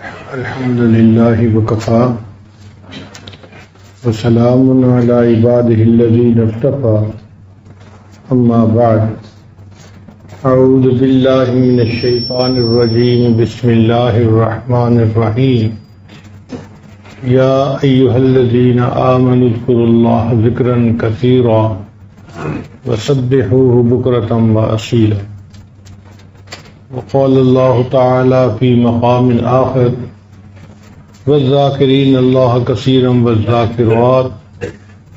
الحمد لله وكفى وسلام على عباده الذين اصطفى أما بعد أعوذ بالله من الشيطان الرجيم بسم الله الرحمن الرحيم يا أيها الذين آمنوا اذكروا الله ذكرا كثيرا وسبحوه بكرة وأصيلا وقال الله تعالى في مقام آخر والذاكرين الله كثيرا والذاكرات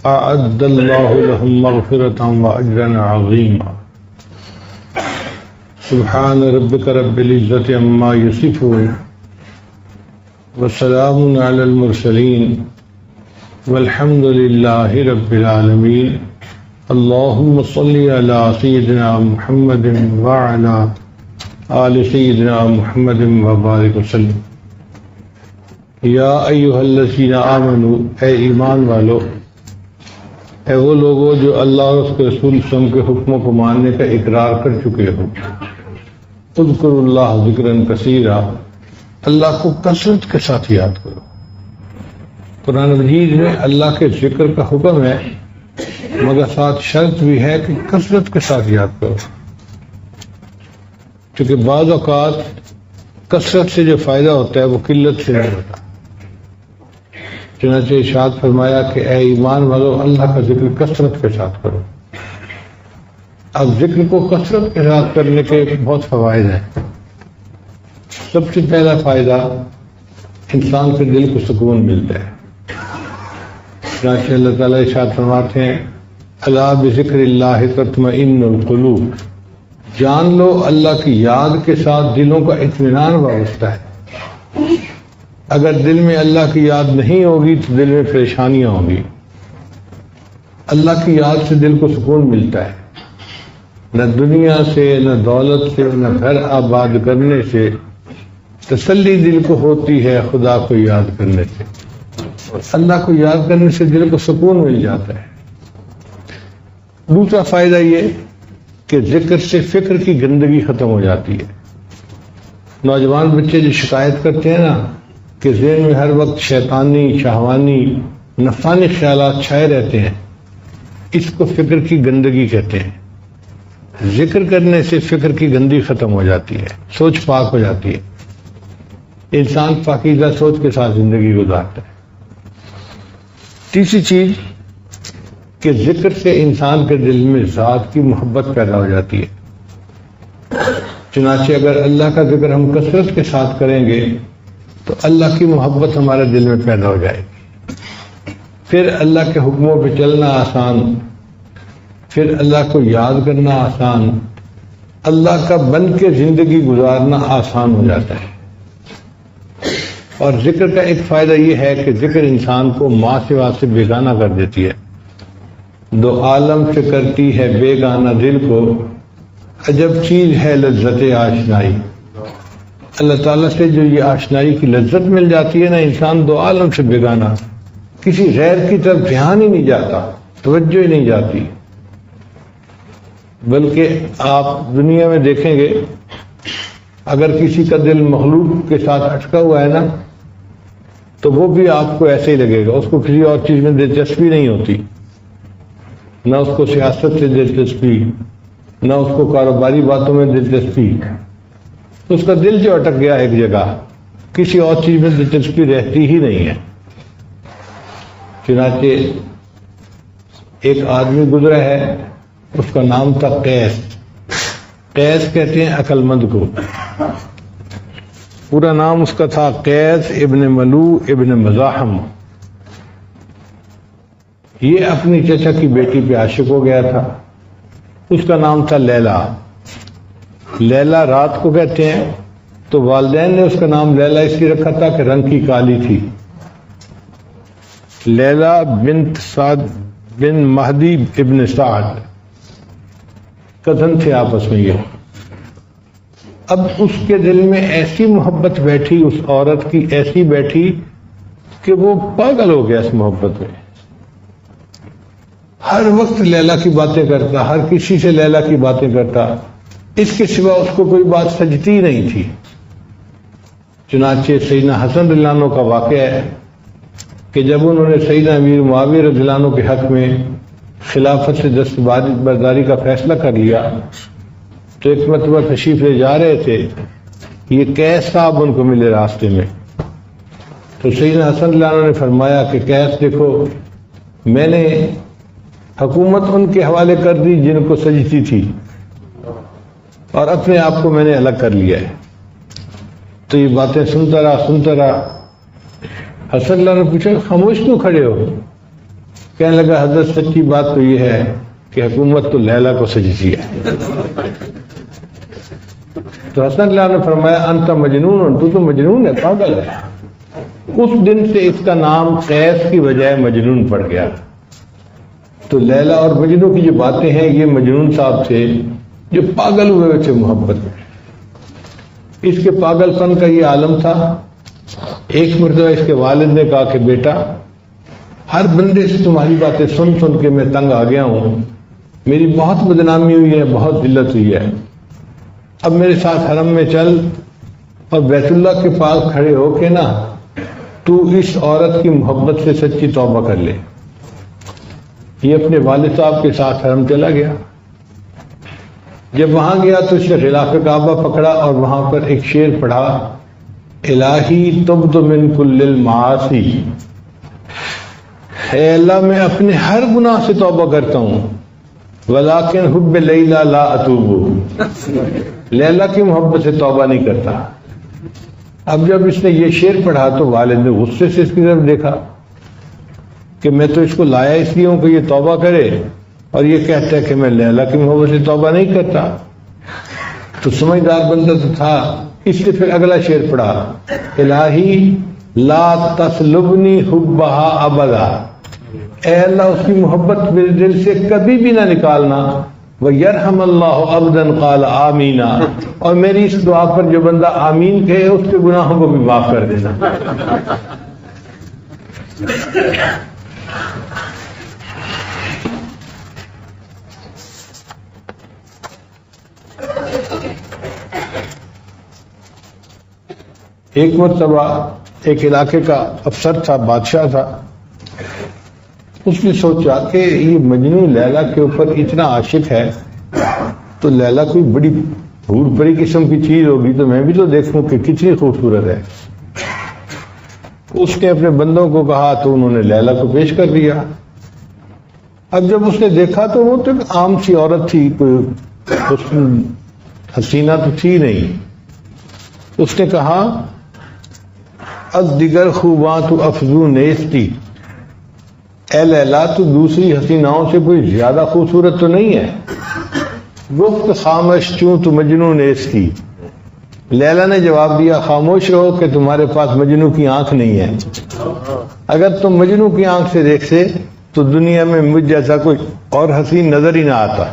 أعد الله لهم مغفرة وأجرا عظيما سبحان ربك رب العزة عما يصفون وسلام على المرسلين والحمد لله رب العالمين اللهم صل على سيدنا محمد وعلى آل سیدنا محمد وبارک وسلم یا ایھا الذین آمنوا اے ایمان والو، اے وہ لوگوں جو اللہ اور اس کے رسول صلی اللہ علیہ وسلم کے حکموں کو ماننے کا اقرار کر چکے ہو، اذکروا اللہ ذکرا کثیرا، اللہ کو کثرت کے ساتھ یاد کرو۔ قرآن مجید میں اللہ کے ذکر کا حکم ہے، مگر ساتھ شرط بھی ہے کہ کثرت کے ساتھ یاد کرو، کیونکہ بعض اوقات کثرت سے جو فائدہ ہوتا ہے وہ قلت سے نہیں ہوتا۔ چنانچہ ارشاد فرمایا کہ اے ایمان والو، اللہ کا ذکر کثرت کے ساتھ کرو۔ اب ذکر کو کثرت کے ساتھ کرنے کے بہت فوائد ہیں۔ سب سے پہلا فائدہ، انسان کے دل کو سکون ملتا ہے۔ چنانچہ اللہ تعالیٰ ارشاد فرماتے ہیں الا بذکر اللہ تطمئن القلوب، جان لو اللہ کی یاد کے ساتھ دلوں کا اطمینان وابستہ ہے۔ اگر دل میں اللہ کی یاد نہیں ہوگی تو دل میں پریشانیاں ہوں گی۔ اللہ کی یاد سے دل کو سکون ملتا ہے، نہ دنیا سے، نہ دولت سے، نہ گھر آباد کرنے سے، تسلی دل کو ہوتی ہے خدا کو یاد کرنے سے۔ اللہ کو یاد کرنے سے دل کو سکون مل جاتا ہے۔ دوسرا فائدہ یہ کہ ذکر سے فکر کی گندگی ختم ہو جاتی ہے۔ نوجوان بچے جو شکایت کرتے ہیں نا کہ ذہن میں ہر وقت شیطانی، شہوانی، نفسانی خیالات چھائے رہتے ہیں، اس کو فکر کی گندگی کہتے ہیں۔ ذکر کرنے سے فکر کی گندگی ختم ہو جاتی ہے، سوچ پاک ہو جاتی ہے، انسان پاکیزہ سوچ کے ساتھ زندگی گزارتا ہے۔ تیسری چیز کہ ذکر سے انسان کے دل میں ذات کی محبت پیدا ہو جاتی ہے۔ چنانچہ اگر اللہ کا ذکر ہم کثرت کے ساتھ کریں گے تو اللہ کی محبت ہمارے دل میں پیدا ہو جائے گی، پھر اللہ کے حکموں پہ چلنا آسان، پھر اللہ کو یاد کرنا آسان، اللہ کا بن کے زندگی گزارنا آسان ہو جاتا ہے۔ اور ذکر کا ایک فائدہ یہ ہے کہ ذکر انسان کو ماں سوا سے بیگانہ کر دیتی ہے۔ دو عالم سے کرتی ہے بیگانہ دل کو، عجب چیز ہے لذت آشنائی۔ اللہ تعالیٰ سے جو یہ آشنائی کی لذت مل جاتی ہے نا، انسان دو عالم سے بیگانہ، کسی غیر کی طرف دھیان ہی نہیں جاتا، توجہ ہی نہیں جاتی۔ بلکہ آپ دنیا میں دیکھیں گے، اگر کسی کا دل مخلوق کے ساتھ اٹکا ہوا ہے نا تو وہ بھی آپ کو ایسے ہی لگے گا، اس کو کسی اور چیز میں دلچسپی نہیں ہوتی، نہ اس کو سیاست سے دلچسپی، نہ اس کو کاروباری باتوں میں دلچسپی، اس کا دل جو اٹک گیا ایک جگہ، کسی اور چیز میں دلچسپی رہتی ہی نہیں ہے۔ چنانچہ ایک آدمی گزرا ہے، اس کا نام تھا قیس۔ قیس کہتے ہیں عقل مند کو، پورا نام اس کا تھا قیس ابن ملو ابن مزاحم۔ یہ اپنی چچا کی بیٹی پہ عاشق ہو گیا تھا، اس کا نام تھا لیلا۔ لیلا رات کو کہتے ہیں، تو والدین نے اس کا نام لیلا اس لیے رکھا تھا کہ رنگ کی کالی تھی۔ لیلا بنت سعد بن مہدی ابن سعد، کزن تھے آپس میں یہ۔ اب اس کے دل میں ایسی محبت بیٹھی، اس عورت کی ایسی بیٹھی کہ وہ پاگل ہو گیا اس محبت میں۔ ہر وقت لیلا کی باتیں کرتا، ہر کسی سے لیلا کی باتیں کرتا، اس کے سوا اس کو کوئی بات سجتی نہیں تھی۔ چنانچہ سیدنا حسن رضی اللہ عنہ کا واقعہ ہے کہ جب انہوں نے سیدنا امیر معاویہ رضی اللہ عنہ کے حق میں خلافت سے دستبرداری کا فیصلہ کر لیا تو ایک مرتبہ تشریف لے جا رہے تھے، یہ قیس صاحب ان کو ملے راستے میں، تو سیدنا حسن رضی اللہ عنہ نے فرمایا کہ قیس دیکھو، میں نے حکومت ان کے حوالے کر دی جن کو سجتی تھی اور اپنے آپ کو میں نے الگ کر لیا ہے۔ تو یہ باتیں سنتا رہا۔ حسن اللہ نے پوچھا خاموش کیوں کھڑے ہو؟ کہنے لگا حضرت سچی بات تو یہ ہے کہ حکومت تو لیلا کو سجتی ہے۔ تو حسن اللہ نے فرمایا انت مجنون، تو مجنون ہے، پاگل ہے۔ اس دن سے اس کا نام قیس کی بجائے مجنون پڑ گیا۔ تو لیلا اور مجنو کی جو باتیں ہیں یہ مجنون صاحب تھے جو پاگل ہوئے تھے محبت میں۔ اس کے پاگل پن کا یہ عالم تھا۔ ایک مرتبہ اس کے والد نے کہا کہ بیٹا، ہر بندے سے تمہاری باتیں سن سن کے میں تنگ آ گیا ہوں، میری بہت بدنامی ہوئی ہے، بہت ذلت ہوئی ہے، اب میرے ساتھ حرم میں چل اور بیت اللہ کے پاس کھڑے ہو کے نا تو اس عورت کی محبت سے سچی توبہ کر لے۔ یہ اپنے والد صاحب کے ساتھ حرم چلا گیا۔ جب وہاں گیا تو اس نے غلاف کعبہ پکڑا اور وہاں پر ایک شعر پڑھا، الہی تبت من کل المعاصی، اے اللہ میں اپنے ہر گناہ سے توبہ کرتا ہوں، ولیکن حب لیلا لا اتوب، لیلا کی محبت سے توبہ نہیں کرتا۔ اب جب اس نے یہ شعر پڑھا تو والد نے غصے سے اس کی طرف دیکھا کہ میں تو اس کو لایا اس لیے ہوں کہ یہ توبہ کرے اور یہ کہتا ہے کہ میں لیلا کی محبت سے توبہ نہیں کرتا۔ تو سمجھدار بندہ تو تھا، اس نے پھر اگلا شعر پڑھا، الہی لا تسلبنی حبہا ابدا، اے اللہ اس کی محبت میرے دل سے کبھی بھی نہ نکالنا، وَيَرْحَمَ اللَّهُ عَبْدًا قَالَ آمِينَ، اور میری اس دعا پر جو بندہ آمین کہے اس کے گناہوں کو بھی معاف کر دینا۔ ایک مرتبہ ایک علاقے کا افسر تھا، بادشاہ تھا، اس نے سوچا کہ یہ مجنو لیلا کے اوپر اتنا عاشق ہے تو لیلا کوئی بڑی حور پری قسم کی چیز ہوگی تو میں بھی تو دیکھوں کہ کتنی خوبصورت ہے۔ اس نے اپنے بندوں کو کہا تو انہوں نے لیلا کو پیش کر دیا۔ اب جب اس نے دیکھا تو وہ تو ایک عام سی عورت تھی، کوئی حسینہ تو تھی نہیں۔ اس نے کہا از دیگر خوباں تو افزو نیستی، اے لیلا تو دوسری حسیناؤں سے کوئی زیادہ خوبصورت تو نہیں ہے۔ گفت خاموش چوں تو مجنو نیستی، لیلا نے جواب دیا خاموش رہو کہ تمہارے پاس مجنو کی آنکھ نہیں ہے، اگر تم مجنو کی آنکھ سے دیکھتے تو دنیا میں مجھ جیسا کوئی اور حسین نظر ہی نہ آتا۔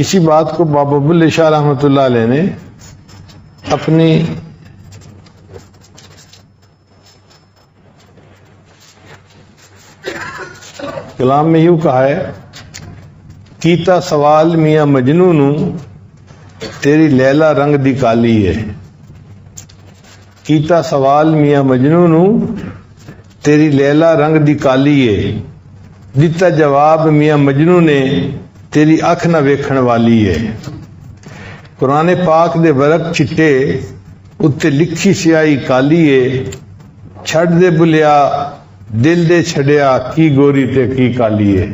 اسی بات کو بابا بلے شاہ رحمۃ اللہ علیہ نے اپنی کلام میں یوں کہا ہے، کیتا سوال میاں مجنونو تیری لیلا رنگ دی کالی ہے، کیتا سوال میاں مجنونو تیری لیلا رنگ دی کالی ہے، دیتا جواب میاں مجنو نے تیری اکھ نہ ویکھن والی ہے۔ قرآن پاک دے ورق چٹے اتتے لکھی سیاہی کالی ہے، چھڑ دے بلیا دل دے چھڑیا کی گوری تے کی کالی ہے۔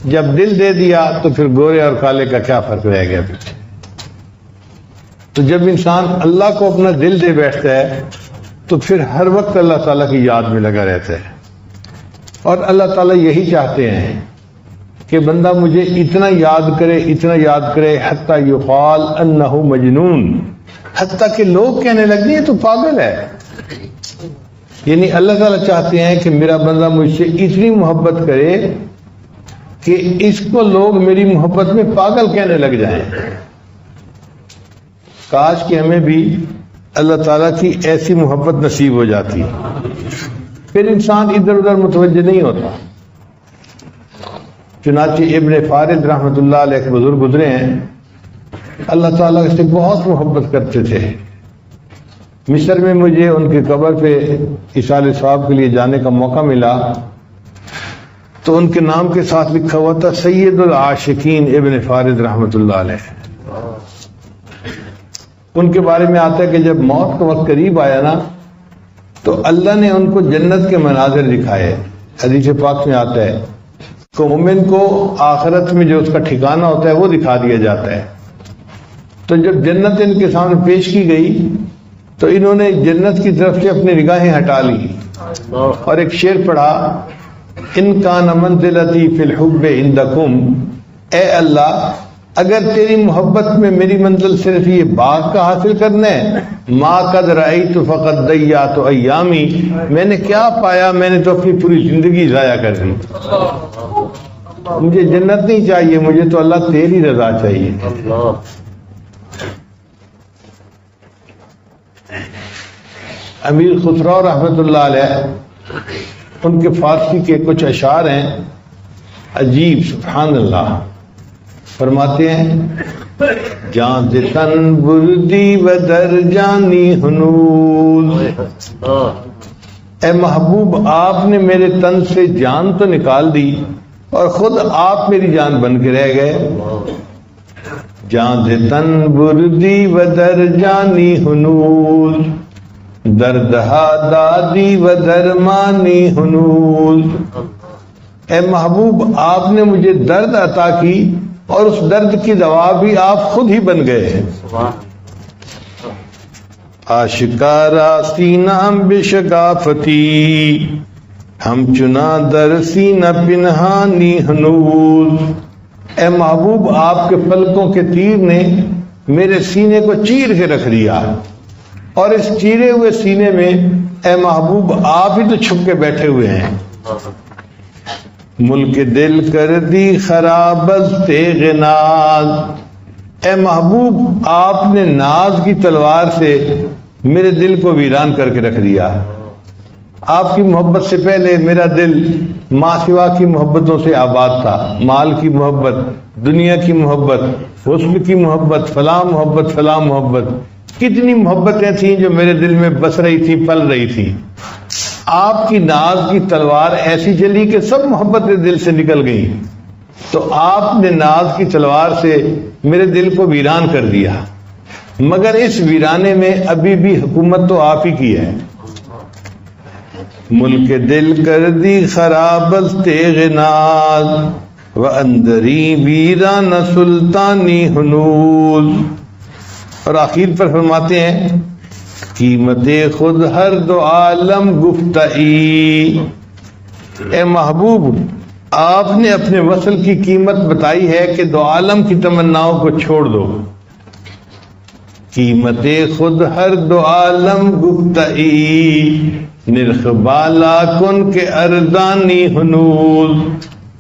جب دل دے دیا تو پھر گورے اور کالے کا کیا فرق رہ گیا پیچھے۔ تو جب انسان اللہ کو اپنا دل دے بیٹھتا ہے تو پھر ہر وقت اللہ تعالیٰ کی یاد میں لگا رہتا ہے، اور اللہ تعالیٰ یہی چاہتے ہیں کہ بندہ مجھے اتنا یاد کرے، اتنا یاد کرے، حتیٰ یقال انہ مجنون، حتیٰ کہ لوگ کہنے لگ گئے تو پاگل ہے۔ یعنی اللہ تعالیٰ چاہتے ہیں کہ میرا بندہ مجھ سے اتنی محبت کرے کہ اس کو لوگ میری محبت میں پاگل کہنے لگ جائیں۔ کاش کہ ہمیں بھی اللہ تعالیٰ کی ایسی محبت نصیب ہو جاتی، پھر انسان ادھر ادھر متوجہ نہیں ہوتا۔ چنانچہ ابن فارد رحمۃ اللہ علیہ ایک بزرگ گزرے ہیں، اللہ تعالیٰ سے بہت محبت کرتے تھے۔ مصر میں مجھے ان کی قبر پہ ایصال ثواب کے لیے جانے کا موقع ملا تو ان کے نام کے ساتھ لکھا ہوا تھا سید العاشقین ابن فارد رحمۃ اللہ علیہ۔ ان کے بارے میں آتا ہے کہ جب موت کا وقت قریب آیا نا تو اللہ نے ان کو جنت کے مناظر دکھائے۔ حدیث پاک میں آتا ہے کہ مومن کو آخرت میں جو اس کا ٹھکانہ ہوتا ہے وہ دکھا دیا جاتا ہے۔ تو جب جنت ان کے سامنے پیش کی گئی تو انہوں نے جنت کی طرف سے اپنی نگاہیں ہٹا لی اور ایک شعر پڑھا، ان کان منزلتی فی الحب عندکم، اے اللہ اگر تیری محبت میں میری منزل صرف یہ باغ کا حاصل کرنا ہے، ما قد رأیت فقد ضیعت ایامی، میں نے کیا پایا، میں نے تو اپنی پوری زندگی ضائع کر دی۔ مجھے جنت نہیں چاہیے، مجھے تو اللہ تیری رضا چاہیے۔ امیر خسرو رحمۃ اللہ علیہ، ان کے فارسی کے کچھ اشعار ہیں عجیب، سبحان اللہ۔ فرماتے ہیں جان سے تن بردی و در جانی ہنوز، اے محبوب آپ نے میرے تن سے جان تو نکال دی اور خود آپ میری جان بن کے رہ گئے۔ جان سے تن بردی و در جانی ہنوز، دردہا دادی و درمانی ہنوز، اے محبوب آپ نے مجھے درد عطا کی اور اس درد کی دوا بھی آپ خود ہی بن گئے ہیں۔ آشکارا سینہ بشکافتی، ہم چنا در سینہ پنہانی ہنوز، اے محبوب آپ کے پلکوں کے تیر نے میرے سینے کو چیر کے رکھ دیا، اور اس چیرے ہوئے سینے میں اے محبوب آپ ہی تو چھپ کے بیٹھے ہوئے ہیں۔ ملک دل کر دی خراب از تیغ ناز، اے محبوب آپ نے ناز کی تلوار سے میرے دل کو ویران کر کے رکھ دیا۔ آپ کی محبت سے پہلے میرا دل ماں سوا کی محبتوں سے آباد تھا، مال کی محبت، دنیا کی محبت، حسن کی محبت، فلاں محبت، فلاں محبت، کتنی محبتیں تھیں جو میرے دل میں بس رہی تھی، پل رہی تھی۔ آپ کی ناز کی تلوار ایسی چلی کہ سب محبتیں دل سے نکل گئیں، تو آپ نے ناز کی تلوار سے میرے دل کو ویران کر دیا، مگر اس ویرانے میں ابھی بھی حکومت تو آپ ہی کی ہے۔ ملک دل کر دی خراب از تیغ ناز، و اندری ویران سلطانی ہنوز، اور آخر پر فرماتے ہیں قیمت خود ہر دو عالم گفتئی، اے محبوب آپ نے اپنے وصل کی قیمت بتائی ہے کہ دو عالم کی تمناؤں کو چھوڑ دو۔ قیمت خود ہر دو عالم گفتئی، نرخ بالا کن کے ارزانی ہنوز،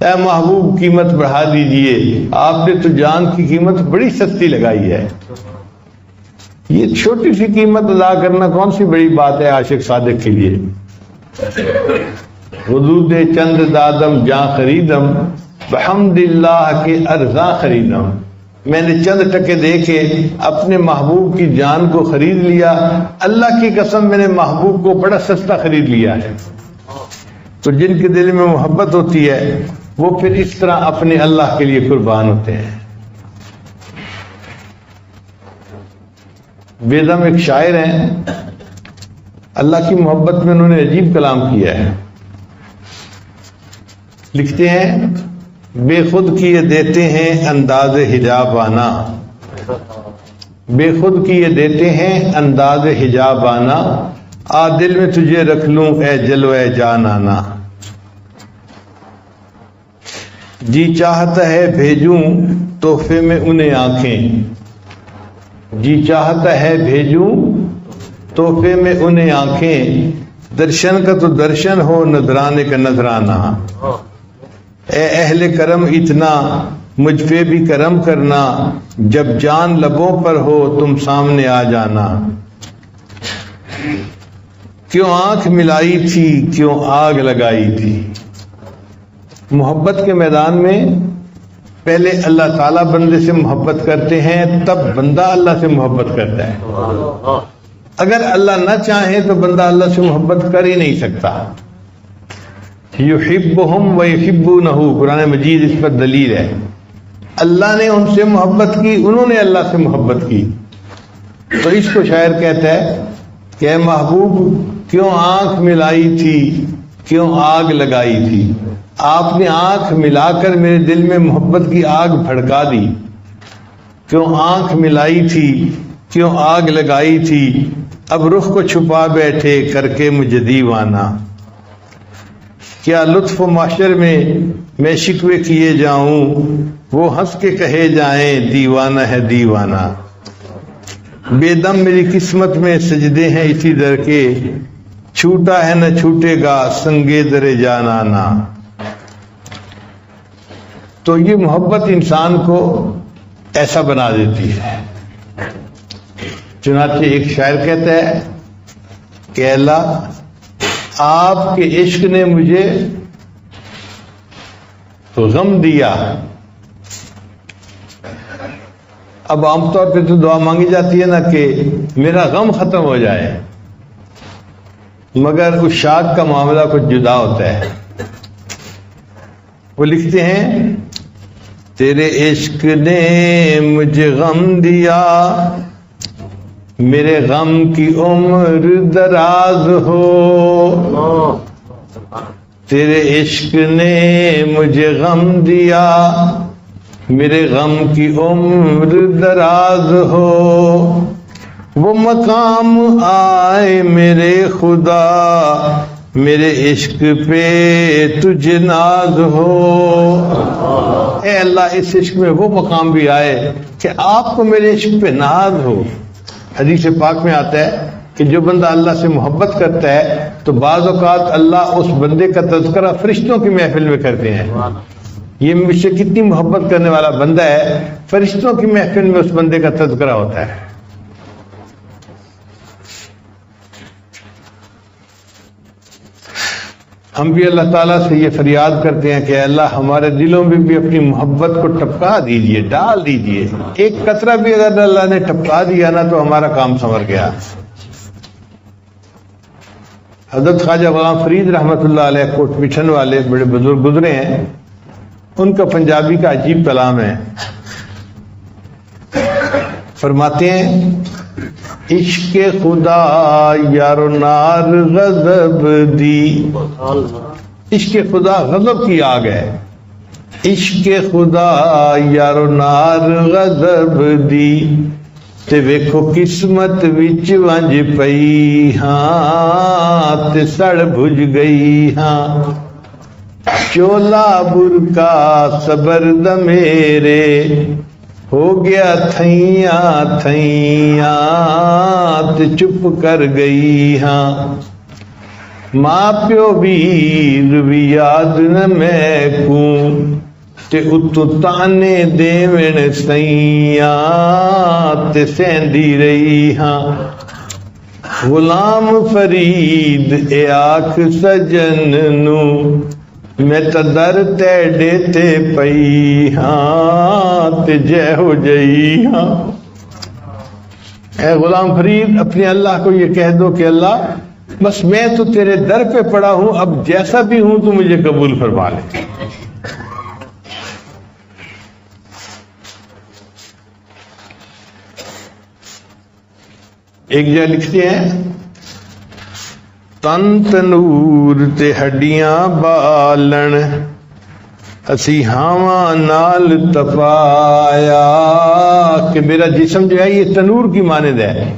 اے محبوب قیمت بڑھا دیجئے، آپ نے تو جان کی قیمت بڑی سستی لگائی ہے۔ یہ چھوٹی سی قیمت ادا کرنا کون سی بڑی بات ہے عاشق صادق کے لیے۔ حدود چند دادم جاں خریدم، بحمد اللہ کے ارزاں خریدم، میں نے چند ٹکے دے کے اپنے محبوب کی جان کو خرید لیا، اللہ کی قسم میں نے محبوب کو بڑا سستا خرید لیا ہے۔ تو جن کے دل میں محبت ہوتی ہے وہ پھر اس طرح اپنے اللہ کے لیے قربان ہوتے ہیں۔ بیدم ایک شاعر ہیں، اللہ کی محبت میں انہوں نے عجیب کلام کیا ہے۔ لکھتے ہیں بے خود کیے دیتے ہیں انداز حجاب آنا، بے خود کیے دیتے ہیں انداز حجاب آنا، آ دل میں تجھے رکھ لوں اے جلوہ جان آنا، جی چاہتا ہے بھیجوں تحفے میں انہیں آنکھیں، جی چاہتا ہے بھیجوں تحفے میں انہیں آنکھیں، درشن کا تو درشن ہو نذرانے کا نذرانہ، اے اہل کرم اتنا مجھ پہ بھی کرم کرنا، جب جان لبوں پر ہو تم سامنے آ جانا، کیوں آنکھ ملائی تھی کیوں آگ لگائی تھی۔ محبت کے میدان میں پہلے اللہ تعالیٰ بندے سے محبت کرتے ہیں، تب بندہ اللہ سے محبت کرتا ہے۔ اگر اللہ نہ چاہے تو بندہ اللہ سے محبت کر ہی نہیں سکتا۔ یحبہم ویحبونہ، قرآن مجید اس پر دلیل ہے۔ اللہ نے ان سے محبت کی، انہوں نے اللہ سے محبت کی۔ تو اس کو شاعر کہتا ہے کہ اے محبوب کیوں آنکھ ملائی تھی، کیوں آگ لگائی تھی؟ آپ نے آنکھ ملا کر میرے دل میں محبت کی آگ بھڑکا دی۔ کیوں آنکھ ملائی تھی، کیوں آگ لگائی تھی، اب رخ کو چھپا بیٹھے کر کے مجھے دیوانہ۔ کیا لطف و معاشر میں شکوے کیے جاؤں، وہ ہنس کے کہے جائیں دیوانہ ہے دیوانہ۔ بے دم میری قسمت میں سجدے ہیں اسی در کے، چھوٹا ہے نہ چھوٹے گا سنگے در جانانا۔ تو یہ محبت انسان کو ایسا بنا دیتی ہے۔ چنانچہ ایک شاعر کہتا ہے کہ اللہ آپ کے عشق نے مجھے غم دیا۔ اب عام طور پہ تو دعا مانگی جاتی ہے نا کہ میرا غم ختم ہو جائے، مگر اس شاک کا معاملہ کچھ جدا ہوتا ہے۔ وہ لکھتے ہیں تیرے عشق نے مجھے غم دیا، میرے غم کی عمر دراز ہو۔ تیرے عشق نے مجھے غم دیا، میرے غم کی عمر دراز ہو۔ وہ مقام آئے میرے خدا، میرے عشق پہ تجھے ناز ہو۔ اے اللہ اس عشق میں وہ مقام بھی آئے کہ آپ کو میرے عشق پہ ناز ہو۔ حدیث پاک میں آتا ہے کہ جو بندہ اللہ سے محبت کرتا ہے تو بعض اوقات اللہ اس بندے کا تذکرہ فرشتوں کی محفل میں کرتے ہیں۔ یہ مجھ سے کتنی محبت کرنے والا بندہ ہے، فرشتوں کی محفل میں اس بندے کا تذکرہ ہوتا ہے۔ ہم بھی اللہ تعالیٰ سے یہ فریاد کرتے ہیں کہ اللہ ہمارے دلوں میں بھی اپنی محبت کو ٹپکا دیجئے، ڈال دیجئے۔ ایک قطرہ بھی اگر اللہ نے ٹپکا دیا نا تو ہمارا کام سنور گیا۔ حضرت خواجہ غلام فرید رحمۃ اللہ علیہ کوٹ مٹھن والے بڑے بزرگ گزرے ہیں، ان کا پنجابی کا عجیب کلام ہے۔ فرماتے ہیں عشق خدا یارو نار غضب دی، عشق خدا غضب کی آگ ہے۔ عشق خدا یارو نار غضب دی، تے ویکھو قسمت وچ ونج پئی ہاں، تے سڑ بھج گئی ہاں۔ چولا برکا صبر دا میرے، ہو گیا تھیاں تھیاں، تے چپ کر گئی ہاں۔ ماں پیو ویر بھی یاد نہ میں کوں، تے اتو تانے دیوین سیاں، تے سیندی رہی ہاں۔ غلام فرید اے آکھ سجن نو، میں تا در تیڑے تے پئی ہاں، تے جے ہو جئی ہاں۔ اے غلام فرید اپنے اللہ کو یہ کہہ دو کہ اللہ بس میں تو تیرے در پہ پڑا ہوں، اب جیسا بھی ہوں تو مجھے قبول فرما لے۔ ایک جگہ لکھتے ہیں تن تنور تے ہڈیاں بالن، اسی ہاواں نال تپایا، کہ میرا جسم جو ہے یہ تنور کی مانند ہے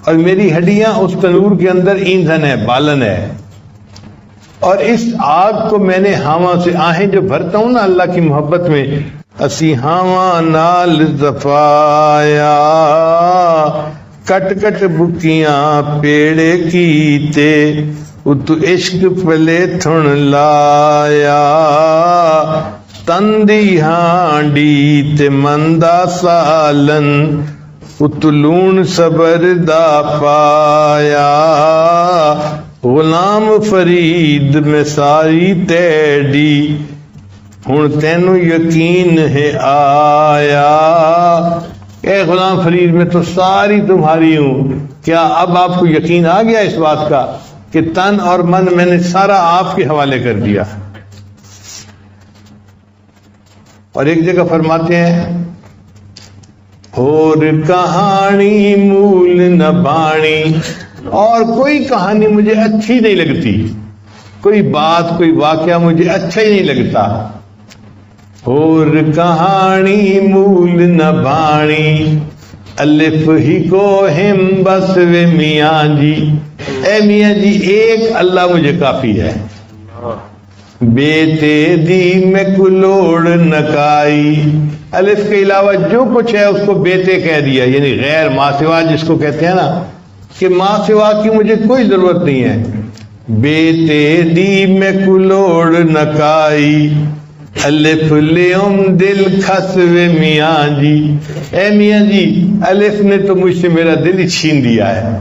اور میری ہڈیاں اس تنور کے اندر ایندھن ہے، بالن ہے، اور اس آگ کو میں نے ہاواں سے، آہیں جو بھرتا ہوں نا اللہ کی محبت میں، اسی ہاواں نال تپایا، کٹ کٹ بکیاں پیڑے کیتے، اتو عشق پلے تھن لایا، تندی ہانڈی تے مندا سالن، اتو لون صبر دا پایا، غلام فرید میں ساری تیڑی، ہن تینوں یقین ہے آیا، اے غلام فرید میں تو ساری تمہاری ہوں، کیا اب آپ کو یقین آ گیا اس بات کا کہ تن اور من میں نے سارا آپ کے حوالے کر دیا؟ اور ایک جگہ فرماتے ہیں اور کہانی مول نہ بانی، اور کوئی کہانی مجھے اچھی نہیں لگتی، کوئی بات کوئی واقعہ مجھے اچھا ہی نہیں لگتا۔ اور کہانی مول نہ بانی، الف ہی کو ہم بس وے میاں جی، اے میاں جی ایک اللہ مجھے کافی ہے، بیتے دی میں کلوڑ نکائی، الف کے علاوہ جو کچھ ہے اس کو بیتے کہہ دیا، یعنی غیر ما سوا جس کو کہتے ہیں نا کہ ما سوا کی مجھے کوئی ضرورت نہیں ہے، بیتے دی میں کلوڑ نکائی، الف لیوم دل کھسوے میاں جی، اے میاں جی الف نے تو مجھ سے میرا دل ہی چھین دیا ہے،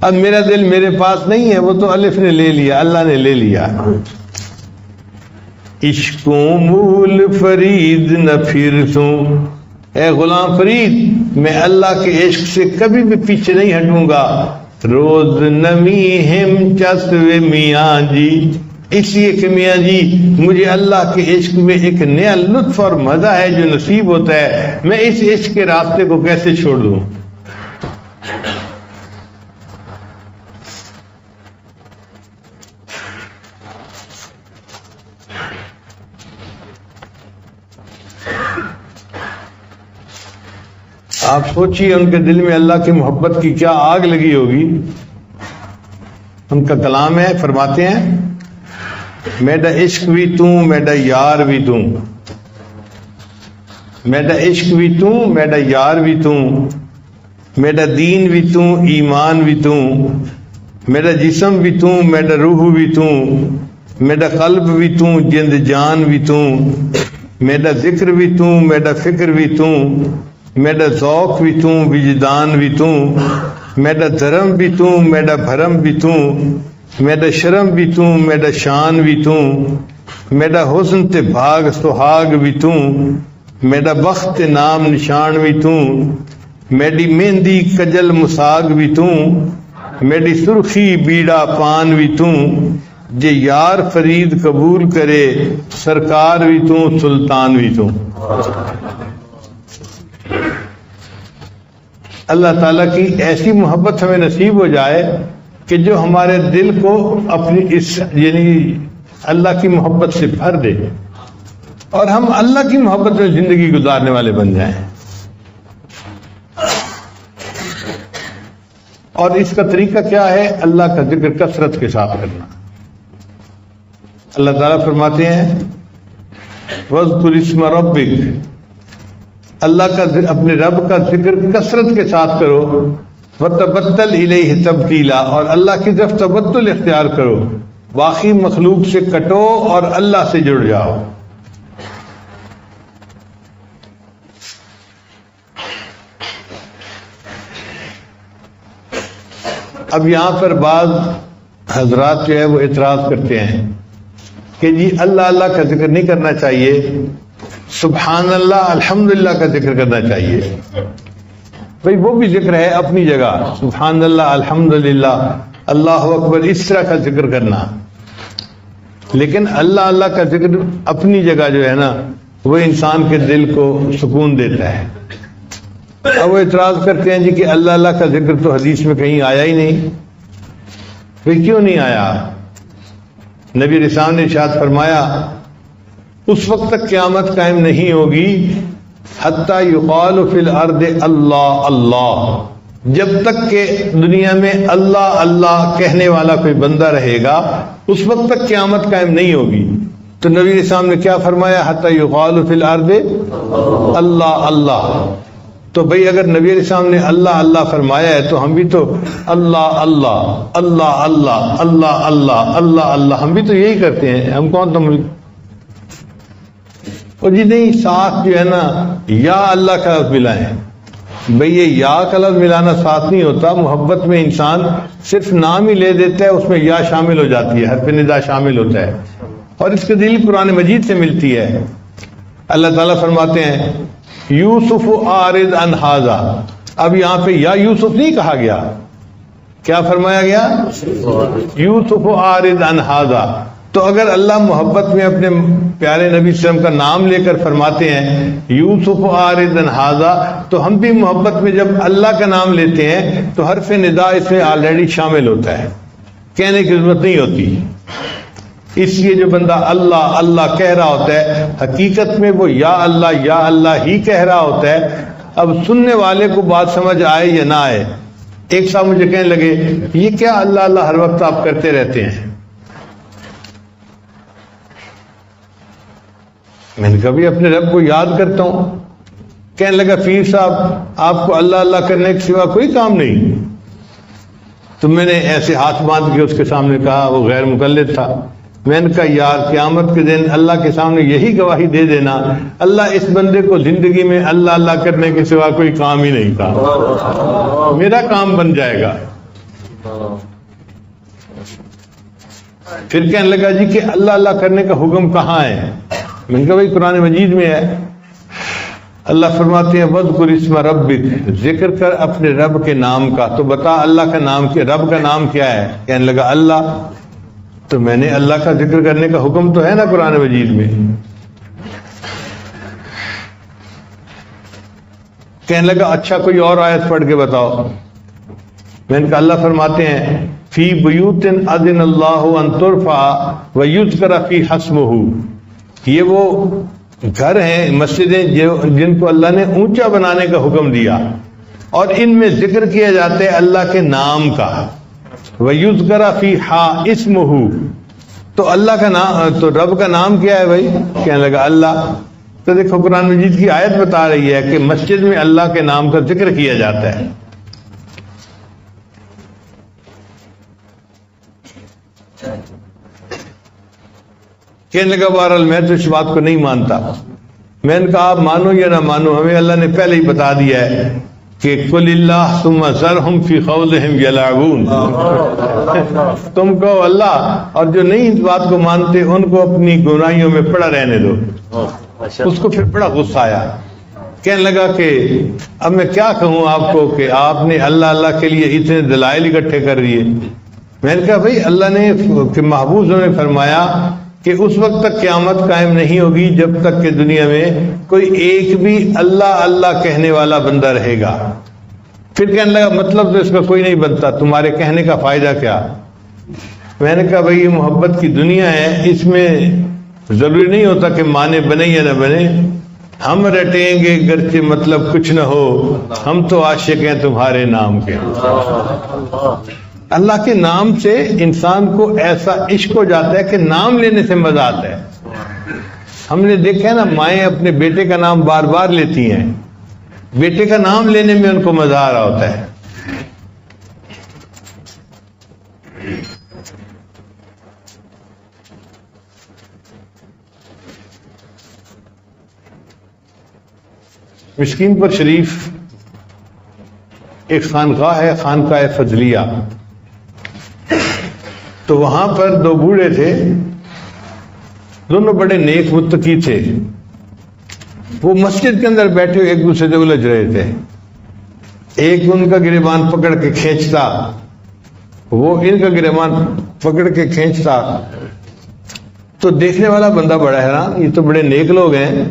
اب میرا دل میرے پاس نہیں ہے، وہ تو الف نے لے لیا، اللہ نے لے لیا۔ عشقوں مول فرید نہ پھرتوں، اے غلام فرید میں اللہ کے عشق سے کبھی بھی پیچھے نہیں ہٹوں گا، روز نمی ہم چسوے میاں جی، اس لیے کہ میاں جی مجھے اللہ کے عشق میں ایک نیا لطف اور مزہ ہے جو نصیب ہوتا ہے، میں اس عشق کے راستے کو کیسے چھوڑ دوں؟ آپ سوچئے ان کے دل میں اللہ کی محبت کی کیا آگ لگی ہوگی۔ ان کا کلام ہے، فرماتے ہیں میرا عشق بھی تو میرا یار بھی تو، میرا عشق بھی تو میرا یار بھی تو، میرا دین بھی تو ایمان بھی تو، میرا جسم بھی تو میرا روح بھی تو، میرا قلب بھی تو جند جان بھی تو، میرا ذکر بھی تو میرا فکر بھی تو، میرا ذوق بھی تو وجدان بھی تو، میرا دھرم بھی تو میرا بھرم بھی تو، میرا شرم بھی تو میرا شان بھی تو، میرا حسن تے بھاگ سہاگ بھی تو، میرا بخت نام نشان بھی تو، میری مہندی کجل مساگ بھی تو، میری سرخی بیڑا پان بھی تو، جے یار فرید قبول کرے سرکار بھی تو سلطان بھی تو۔ اللہ تعالیٰ کی ایسی محبت ہمیں نصیب ہو جائے کہ جو ہمارے دل کو اپنی اس یعنی اللہ کی محبت سے بھر دے اور ہم اللہ کی محبت میں زندگی گزارنے والے بن جائیں۔ اور اس کا طریقہ کیا ہے؟ اللہ کا ذکر کثرت کے ساتھ کرنا۔ اللہ تعالیٰ فرماتے ہیں وَاذْكُرِ اسْمَ رَبِّكَ، اللہ کا اپنے رب کا ذکر کثرت کے ساتھ کرو، وَتَبَتَّلْ إِلَيْهِ تَبْتِيلًا، اور اللہ کی طرف تبتل اختیار کرو، باقی مخلوق سے کٹو اور اللہ سے جڑ جاؤ۔ اب یہاں پر بعض حضرات جو ہے وہ اعتراض کرتے ہیں کہ جی اللہ اللہ کا ذکر نہیں کرنا چاہیے، سبحان اللہ الحمدللہ کا ذکر کرنا چاہیے۔ بھئی وہ بھی ذکر ہے اپنی جگہ، سبحان اللہ الحمدللہ اللہ اکبر اس طرح کا ذکر کرنا، لیکن اللہ اللہ کا ذکر اپنی جگہ جو ہے نا وہ انسان کے دل کو سکون دیتا ہے۔ اب وہ اعتراض کرتے ہیں جی کہ اللہ اللہ کا ذکر تو حدیث میں کہیں آیا ہی نہیں۔ بھئی کیوں نہیں آیا؟ نبی علیہ السلام نے ارشاد فرمایا اس وقت تک قیامت قائم نہیں ہوگی حتی یقال فی الارض اللہ اللہ، جب تک کہ دنیا میں اللہ اللہ کہنے والا کوئی بندہ رہے گا اس وقت تک قیامت قائم نہیں ہوگی۔ تو نبی علیہ السلام نے کیا فرمایا؟ حتی یقال فی الارض اللہ اللہ۔ تو بھئی اگر نبی علیہ السلام نے اللہ اللہ فرمایا ہے تو ہم بھی تو اللہ اللہ اللہ اللہ اللہ اللہ اللہ اللہ ہم بھی تو یہی کرتے ہیں، ہم کون تم؟ اور جی نہیں، ساتھ جو ہے نا یا اللہ کا لفظ ملائیں۔ بھئی یہ یا کا لفظ ملانا ساتھ نہیں ہوتا، محبت میں انسان صرف نام ہی لے دیتا ہے، اس میں یا شامل ہو جاتی ہے، حرف ندا شامل ہوتا ہے، اور اس کی دلیل قرآن مجید سے ملتی ہے۔ اللہ تعالیٰ فرماتے ہیں یوسف اعرض عن ھذا. اب یہاں پہ یا یوسف نہیں کہا گیا, کیا فرمایا گیا؟ یوسف اعرض عن ھذا. تو اگر اللہ محبت میں اپنے پیارے نبی صلی اللہ علیہ وسلم کا نام لے کر فرماتے ہیں یوسف اعرض عن ھذا, تو ہم بھی محبت میں جب اللہ کا نام لیتے ہیں تو حرف ندا اس میں آلریڈی شامل ہوتا ہے, کہنے کی ضرورت نہیں ہوتی. اس لیے جو بندہ اللہ اللہ کہہ رہا ہوتا ہے حقیقت میں وہ یا اللہ ہی کہہ رہا ہوتا ہے. اب سننے والے کو بات سمجھ آئے یا نہ آئے, ایک صاحب مجھے کہنے لگے یہ کیا اللہ اللہ ہر وقت آپ کرتے رہتے ہیں؟ میں نے کبھی اپنے رب کو یاد کرتا ہوں. کہنے لگا پیر صاحب آپ کو اللہ اللہ کرنے کے سوا کوئی کام نہیں. تو میں نے ایسے ہاتھ باندھ کے اس کے سامنے کہا, وہ غیر مقلد تھا. میں نے کہا یار قیامت کے دن اللہ کے سامنے یہی گواہی دے دینا اللہ اس بندے کو زندگی میں اللہ اللہ کرنے کے سوا کوئی کام ہی نہیں تھا, میرا کام بن جائے گا. پھر کہنے لگا جی کہ اللہ اللہ کرنے کا حکم کہاں ہے؟ میں نے کہا بھائی قرآن مجید میں ہے. اللہ فرماتے ہیں وَاذْكُرِ اسْمَ رَبِّكَ, ذکر کر اپنے رب کے نام کا. تو بتا اللہ کا نام کیا, رب کا نام کیا ہے؟ کہنے لگا اللہ. تو میں نے اللہ کا ذکر کرنے کا حکم تو ہے نا قرآن مجید میں. کہنے لگا اچھا کوئی اور آیت پڑھ کے بتاؤ. میں نے کہا اللہ فرماتے ہیں فی بیوت اذن اللہ ان ترفع ویذکر فی اسمہ. یہ وہ گھر ہیں, مسجدیں جن کو اللہ نے اونچا بنانے کا حکم دیا اور ان میں ذکر کیا جاتا ہے اللہ کے نام کا. وَيُذْكَرَ فِيهَا اسْمُهُ, تو اللہ کا نام, تو رب کا نام کیا ہے بھائی؟ کہنے لگا اللہ. تو دیکھو قرآن مجید کی آیت بتا رہی ہے کہ مسجد میں اللہ کے نام کا ذکر کیا جاتا ہے. کہنے لگا بہرحال میں تو اس بات کو نہیں مانتا. میں نے کہا آپ مانو یا نہ مانو, ہمیں اللہ نے پہلے ہی بتا دیا ہے کہ قل اللہ ثم ذرہم فی خوضہم یلعبون. تم کہو اللہ, اور جو نہیں اس بات کو مانتے ان کو اپنی گناہیوں میں پڑا رہنے دو. اس کو پھر بڑا غصہ آیا. کہنے لگا کہ اب میں کیا کہوں آپ کو کہ آپ نے اللہ اللہ کے لیے اتنے دلائل اکٹھے کر دیے. میں نے کہا بھائی اللہ نے کہ محبوب نے فرمایا کہ اس وقت تک قیامت قائم نہیں ہوگی جب تک کہ دنیا میں کوئی ایک بھی اللہ اللہ کہنے والا بندہ رہے گا. پھر کہنے لگا مطلب تو اس کا کوئی نہیں بنتا, تمہارے کہنے کا فائدہ کیا؟ میں نے کہا بھائی یہ محبت کی دنیا ہے, اس میں ضروری نہیں ہوتا کہ مانے بنے یا نہ بنے. ہم رٹیں گے گرچہ مطلب کچھ نہ ہو, ہم تو عاشق ہیں تمہارے نام کے. اللہ کے نام سے انسان کو ایسا عشق ہو جاتا ہے کہ نام لینے سے مزہ آتا ہے. ہم نے دیکھا ہے نا, مائیں اپنے بیٹے کا نام بار بار لیتی ہیں, بیٹے کا نام لینے میں ان کو مزہ آ رہا ہوتا ہے. مسکین پر شریف ایک خانقاہ ہے, خانقاہ فضلیہ. تو وہاں پر دو بوڑھے تھے, دونوں بڑے نیک متقی تھے. وہ مسجد کے اندر بیٹھے ہوئے ایک دوسرے سے الجھ رہے تھے. ایک ان کا گریبان پکڑ کے کھینچتا, وہ ان کا گریبان پکڑ کے کھینچتا. تو دیکھنے والا بندہ بڑا حیران, یہ تو بڑے نیک لوگ ہیں,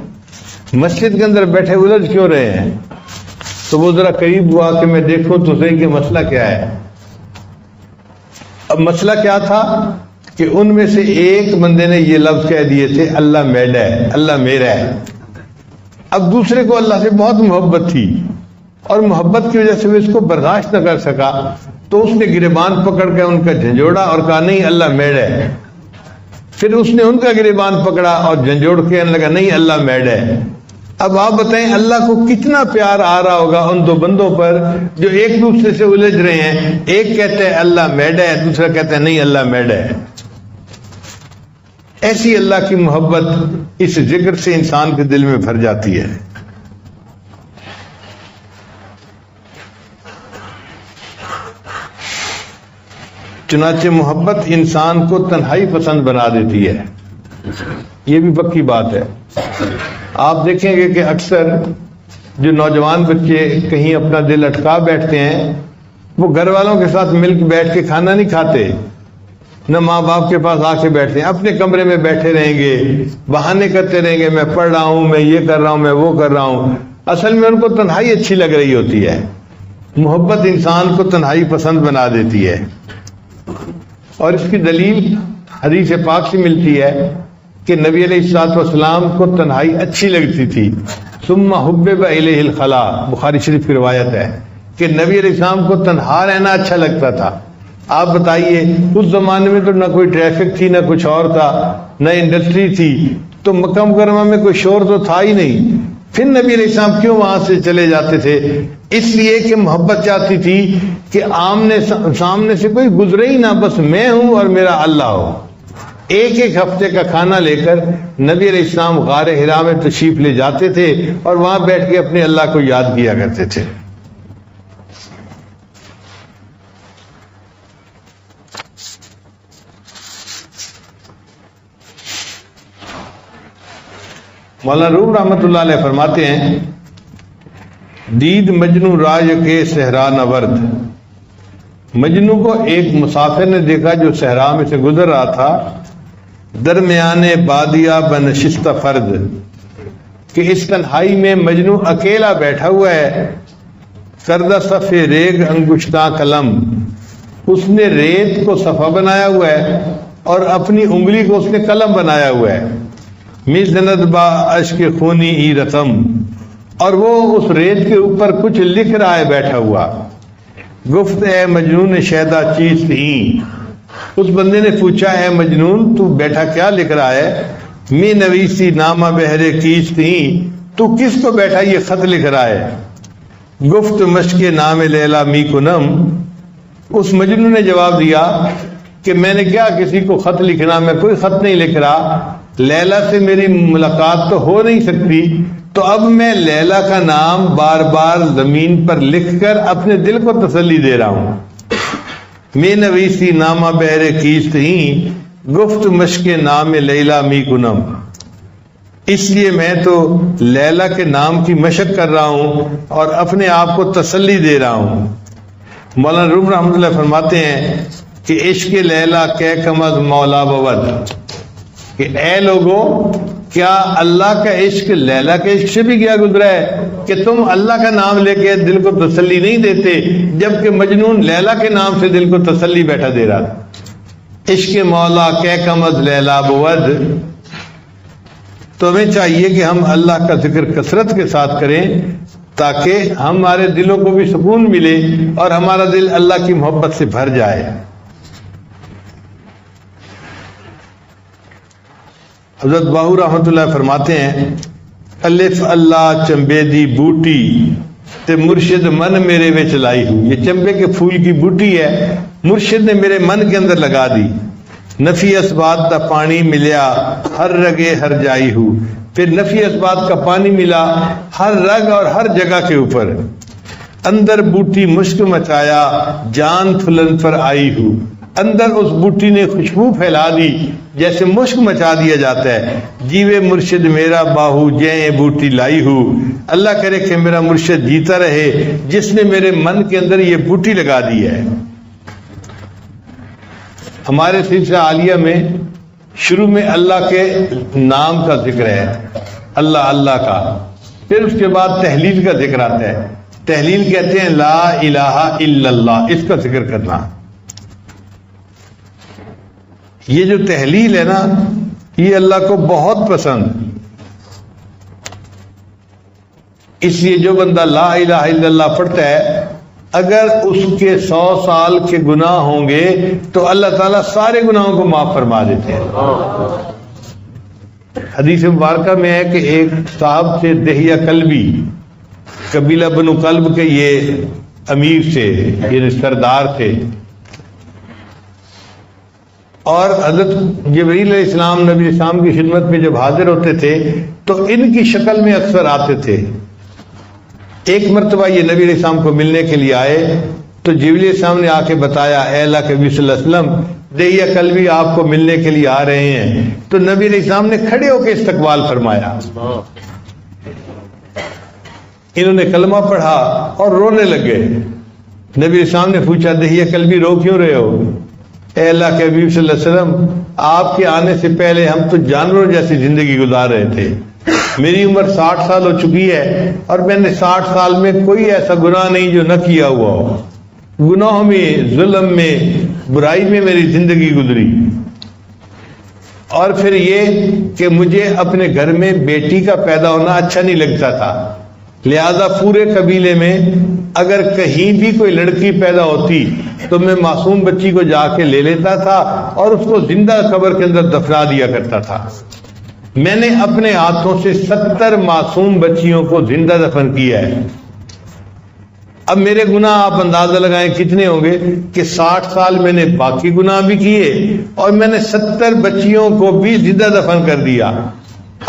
مسجد کے اندر بیٹھے الجھ کیوں رہے ہیں؟ تو وہ ذرا قریب ہوا کہ میں دیکھوں تو صحیح کہ مسئلہ کیا ہے. اب مسئلہ کیا تھا کہ ان میں سے ایک بندے نے یہ لفظ کہہ دیے تھے اللہ میرا ہے, اللہ میرا ہے. اب دوسرے کو اللہ سے بہت محبت تھی اور محبت کی وجہ سے وہ اس کو برداشت نہ کر سکا, تو اس نے گریبان پکڑ کے ان کا جھنجھوڑا اور کہا نہیں اللہ میرا ہے. پھر اس نے ان کا گریبان پکڑا اور جھنجھوڑ کے کہنے لگا نہیں اللہ میرا ہے. اب آپ بتائیں اللہ کو کتنا پیار آ رہا ہوگا ان دو بندوں پر جو ایک دوسرے سے الجھ رہے ہیں. ایک کہتا ہے اللہ میرا ہے, دوسرا کہتا ہے نہیں اللہ میرا ہے. ایسی اللہ کی محبت اس ذکر سے انسان کے دل میں بھر جاتی ہے. چنانچہ محبت انسان کو تنہائی پسند بنا دیتی ہے, یہ بھی پکی بات ہے. آپ دیکھیں گے کہ اکثر جو نوجوان بچے کہیں اپنا دل اٹکا بیٹھتے ہیں وہ گھر والوں کے ساتھ مل کے بیٹھ کے کھانا نہیں کھاتے، نہ ماں باپ کے پاس آ کے بیٹھتے ہیں، اپنے کمرے میں بیٹھے رہیں گے، بہانے کرتے رہیں گے، میں پڑھ رہا ہوں، میں یہ کر رہا ہوں، میں وہ کر رہا ہوں۔ اصل میں ان کو تنہائی اچھی لگ رہی ہوتی ہے۔ محبت انسان کو تنہائی پسند بنا دیتی ہے، اور اس کی دلیل حدیث پاک سے ملتی ہے کہ نبی علیہ الصلوۃ والسلام کو تنہائی اچھی لگتی تھی۔ ثم حبب الیہ الخلاء، بخاری شریف کی روایت ہے کہ نبی علیہ السلام کو تنہا رہنا اچھا لگتا تھا۔ آپ بتائیے اس زمانے میں تو نہ کوئی ٹریفک تھی، نہ کچھ اور تھا، نہ انڈسٹری تھی، تو مکہ مکرمہ میں کوئی شور تو تھا ہی نہیں، پھر نبی علیہ السلام کیوں وہاں سے چلے جاتے تھے؟ اس لیے کہ محبت چاہتی تھی کہ آمنے سامنے سے کوئی گزرے ہی نہ، بس میں ہوں اور میرا اللہ ہو۔ ایک ایک ہفتے کا کھانا لے کر نبی علیہ السلام غار حرا میں تشریف لے جاتے تھے اور وہاں بیٹھ کے اپنے اللہ کو یاد کیا کرتے تھے۔ مولانا روم رحمۃ اللہ علیہ فرماتے ہیں، دید مجنو راج کے صحرا نورد، مجنو کو ایک مسافر نے دیکھا جو صحرا میں سے گزر رہا تھا، درمیان بادیہ بنشستہ فرد، کہ اس تنہائی میں مجنو اکیلا بیٹھا ہوا ہے، کردہ صف ریگ انگشتاں قلم، اس نے ریت کو صفحہ بنایا ہوا ہے اور اپنی انگلی کو اس نے قلم بنایا ہوا ہے، مزند با اشک خونی ای رقم، اور وہ اس ریت کے اوپر کچھ لکھ رہا ہے بیٹھا ہوا۔ گفت اے مجنون شیدا چیز تھی، اس بندے نے پوچھا اے مجنون تو بیٹھا کیا لکھ رہا ہے؟ می نویسی نامہ بہرے کیچ تھی، تو کس کو بیٹھا یہ خط لکھ رہا ہے؟ گفت مشق نام لیلا می کنم، اس مجنون نے جواب دیا کہ میں نے کیا کسی کو خط لکھنا، میں کوئی خط نہیں لکھ رہا، لیلا سے میری ملاقات تو ہو نہیں سکتی، تو اب میں لیلا کا نام بار بار زمین پر لکھ کر اپنے دل کو تسلی دے رہا ہوں۔ میں نویسی نامہ بہرے کیست ہی، گفت مشق نام لیلا می کنم، اس لیے میں تو لیلا کے نام کی مشق کر رہا ہوں اور اپنے آپ کو تسلی دے رہا ہوں۔ مولانا روم رحمۃ اللہ فرماتے ہیں کہ عشق لیلا کہ کم از مولا بود، کہ اے لوگو کیا اللہ کا عشق لیلا کے عشق سے بھی کیا گزرا ہے کہ تم اللہ کا نام لے کے دل کو تسلی نہیں دیتے، جبکہ مجنون لیلا کے نام سے دل کو تسلی بیٹھا دے رہا تھا۔ عشق مولا کہ کم از لیلا بود، تو ہمیں چاہیے کہ ہم اللہ کا ذکر کثرت کے ساتھ کریں تاکہ ہمارے دلوں کو بھی سکون ملے اور ہمارا دل اللہ کی محبت سے بھر جائے۔ حضرت باہو رحمۃ اللہ فرماتے ہیں، الف اللہ چمبے دی بوٹی تے مرشد من میرے وچ لائی ہوں، یہ چمبے کے پھول کی بوٹی ہے، مرشد نے میرے من کے اندر لگا دی۔ نفی اسبات دا پانی ملیا ہر رگے ہر جائی ہوں، پھر نفی اسبات کا پانی ملا ہر رگ اور ہر جگہ کے اوپر۔ اندر بوٹی مشک مچایا جان پھلن پر آئی ہوں، اندر اس بوٹی نے خوشبو پھیلا دی جیسے مشک مچا دیا جاتا ہے۔ جیوے مرشد میرا باہو جے بوٹی لائی ہوں، اللہ کرے کہ میرا مرشد جیتا رہے جس نے میرے من کے اندر یہ بوٹی لگا دی ہے۔ ہمارے سلسلہ عالیہ میں شروع میں اللہ کے نام کا ذکر ہے، اللہ اللہ کا، پھر اس کے بعد تحلیل کا ذکر آتا ہے۔ تحلیل کہتے ہیں لا الہ الا اللہ، اس کا ذکر کرنا۔ یہ جو تحلیل ہے نا یہ اللہ کو بہت پسند، اس لیے جو بندہ لا الہ الا اللہ پڑھتا ہے اگر اس کے 100 سال کے گناہ ہوں گے تو اللہ تعالیٰ سارے گناہوں کو معاف فرما دیتے ہیں۔ حدیث مبارکہ میں ہے کہ ایک صاحب تھے دہیہ کلبی، قبیلہ بنو کلب کے یہ امیر تھے، یہ سردار تھے، اور حضرت جبرائیل علیہ السلام نبی السلام کی خدمت میں جب حاضر ہوتے تھے تو ان کی شکل میں اکثر آتے تھے۔ ایک مرتبہ یہ نبی علیہ السلام کو ملنے کے لیے آئے تو جبرائیل علیہ السلام نے آ کے بتایا اے اللہ کے نبی صلی اللہ علیہ وسلم دہیہ کلبی آپ کو ملنے کے لیے آ رہے ہیں، تو نبی علیہ السلام نے کھڑے ہو کے استقبال فرمایا۔ انہوں نے کلمہ پڑھا اور رونے لگے. نبی اسلام نے پوچھا دہیہ قلبی رو کیوں رہے ہو؟ اے اللہ کے حبیب صلی اللہ علیہ وسلم، آپ کے آنے سے پہلے ہم تو جانوروں جیسی زندگی گزار رہے تھے. میری عمر 60 سال ہو چکی ہے اور میں نے 60 سال میں کوئی ایسا گناہ نہیں جو نہ کیا ہوا ہو. گناہوں میں، ظلم میں، برائی میں میری زندگی گزری. اور پھر یہ کہ مجھے اپنے گھر میں بیٹی کا پیدا ہونا اچھا نہیں لگتا تھا، لہذا پورے قبیلے میں اگر کہیں بھی کوئی لڑکی پیدا ہوتی تو میں معصوم بچی کو جا کے لے لیتا تھا اور اس کو زندہ قبر کے اندر دفنا دیا کرتا تھا. میں نے اپنے ہاتھوں سے 70 معصوم بچیوں کو زندہ دفن کیا ہے. اب میرے گناہ آپ اندازہ لگائیں کتنے ہوں گے کہ 60 سال میں نے باقی گناہ بھی کیے اور میں نے 70 بچیوں کو بھی زندہ دفن کر دیا.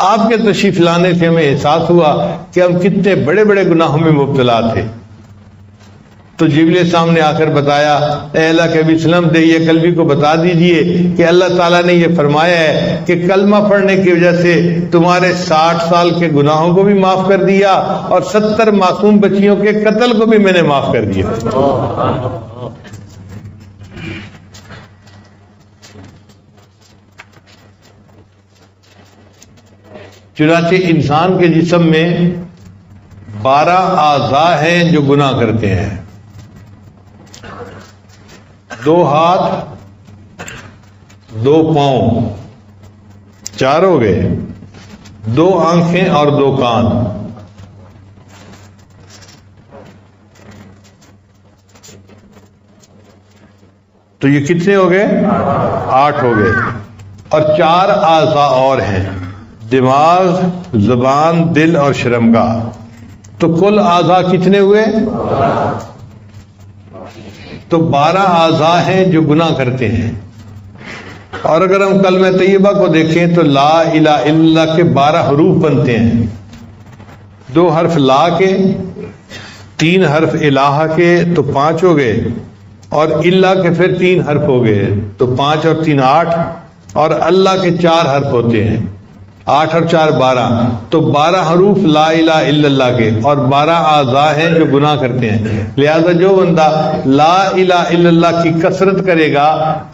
آپ کے تشریف لانے سے ہمیں احساس ہوا کہ ہم کتنے بڑے بڑے گناہوں میں مبتلا تھے. تو جبریل السلام نے آ کر بتایا، اے اللہ کے نبی وسلم دہیہ قلبی کو بتا دیجئے کہ اللہ تعالیٰ نے یہ فرمایا ہے کہ کلمہ پڑھنے کی وجہ سے تمہارے 60 سال کے گناہوں کو بھی معاف کر دیا اور 70 معصوم بچیوں کے قتل کو بھی میں نے معاف کر دیا. چنانچہ انسان کے جسم میں 12 اعضاء ہیں جو گناہ کرتے ہیں. 2 ہاتھ، 2 پاؤں، 4 ہو گئے، 2 آنکھیں اور 2 کان. تو یہ کتنے ہو گئے؟ 8 ہو گئے. اور 4 اعضاء اور ہیں، دماغ، زبان، دل اور شرمگاہ. تو کل اعضاء کتنے ہوئے؟ تو 12 اعضاء ہیں جو گناہ کرتے ہیں. اور اگر ہم کلمہ طیبہ کو دیکھیں تو لا الہ الا اللہ کے 12 حروف بنتے ہیں. 2 حرف لا کے، 3 حرف الہ کے تو 5 ہو گئے، اور اللہ کے پھر 3 حرف ہو گئے تو 5 اور 3 8، اور اللہ کے 4 حرف ہوتے ہیں، 8 اور 4 12. تو 12 حروف لا الہ الا اللہ کے اور 12 اعضاء ہیں جو گناہ کرتے ہیں. لہذا جو بندہ لا الہ الا اللہ کی کثرت کرے گا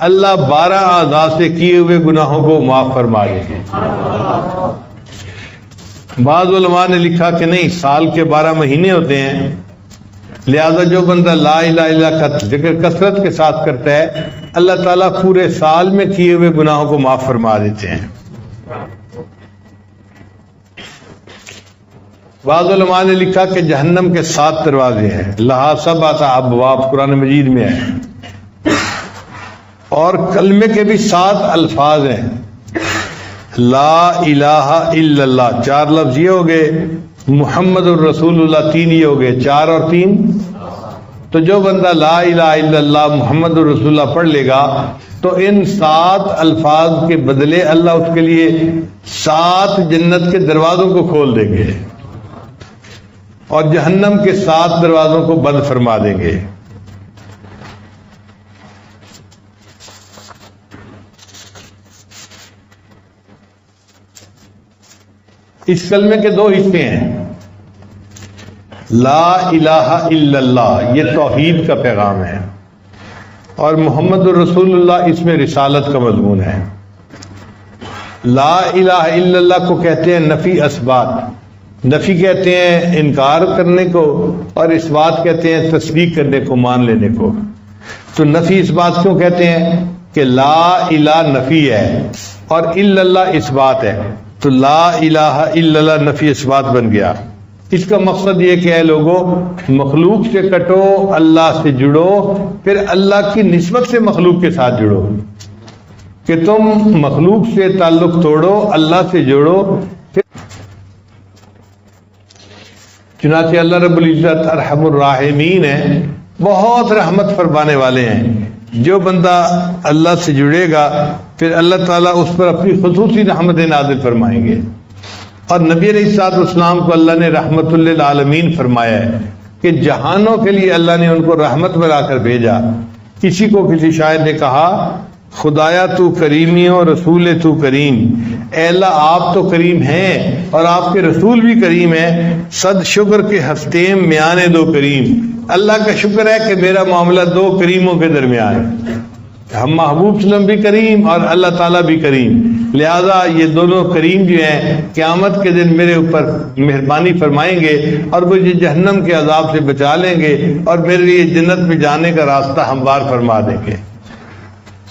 اللہ 12 اعضاء سے کیے ہوئے گناہوں کو معاف فرما دے گا. بعض علماء نے لکھا کہ نہیں، سال کے 12 مہینے ہوتے ہیں، لہذا جو بندہ لا الہ الا اللہ کا ذکر کثرت کے ساتھ کرتا ہے اللہ تعالیٰ پورے سال میں کیے ہوئے گناہوں کو معاف فرما دیتے ہیں. بعض علماء نے لکھا کہ جہنم کے 7 دروازے ہیں، لہا 7 ابواب قرآن مجید میں ہے. اور کلمے کے بھی 7 الفاظ ہیں، لا الہ الا اللہ 4 لفظ یہ ہو گئے، محمد الرسول اللہ 3 یہ ہو گئے، 4 اور 3. تو جو بندہ لا الہ الا اللہ محمد الرسول اللہ پڑھ لے گا تو ان 7 الفاظ کے بدلے اللہ اس کے لیے 7 جنت کے دروازوں کو کھول دیں گے اور جہنم کے 7 دروازوں کو بند فرما دیں گے. اس کلمے کے 2 حصے ہیں. لا الہ الا اللہ یہ توحید کا پیغام ہے، اور محمد الرسول اللہ اس میں رسالت کا مضمون ہے. لا الہ الا اللہ کو کہتے ہیں نفی اثبات. نفی کہتے ہیں انکار کرنے کو، اور اس بات کہتے ہیں تصدیق کرنے کو، مان لینے کو. تو نفی اس بات کیوں کہتے ہیں کہ لا الہ نفی ہے اور الا اللہ اس بات ہے، تو لا الہ الا اللہ نفی اس بات بن گیا. اس کا مقصد یہ کہ اے لوگوں مخلوق سے کٹو، اللہ سے جڑو، پھر اللہ کی نسبت سے مخلوق کے ساتھ جڑو، کہ تم مخلوق سے تعلق توڑو، اللہ سے جوڑو. چنانچہ اللہ رب العزت ارحم الراحمین ہے، بہت رحمت فرمانے والے ہیں. جو بندہ اللہ سے جڑے گا پھر اللہ تعالیٰ اس پر اپنی خصوصی رحمت نازل فرمائیں گے. اور نبی علیہ الصلوۃ والسلام کو اللہ نے رحمت للعالمین فرمایا ہے کہ جہانوں کے لیے اللہ نے ان کو رحمت بنا کر بھیجا. کسی کو کسی شاعر نے کہا خدایا تو کریمی ہو رسول تو کریم، اے اللہ آپ تو کریم ہیں اور آپ کے رسول بھی کریم ہیں، صد شکر کے ہستیم میانے دو کریم، اللہ کا شکر ہے کہ میرا معاملہ دو کریموں کے درمیان ہے، ہم محبوب صلی اللہ علیہ وسلم بھی کریم اور اللہ تعالیٰ بھی کریم، لہذا یہ دونوں کریم جو ہیں قیامت کے دن میرے اوپر مہربانی فرمائیں گے اور مجھے جہنم کے عذاب سے بچا لیں گے اور میرے لیے جنت میں جانے کا راستہ ہموار فرما دیں گے۔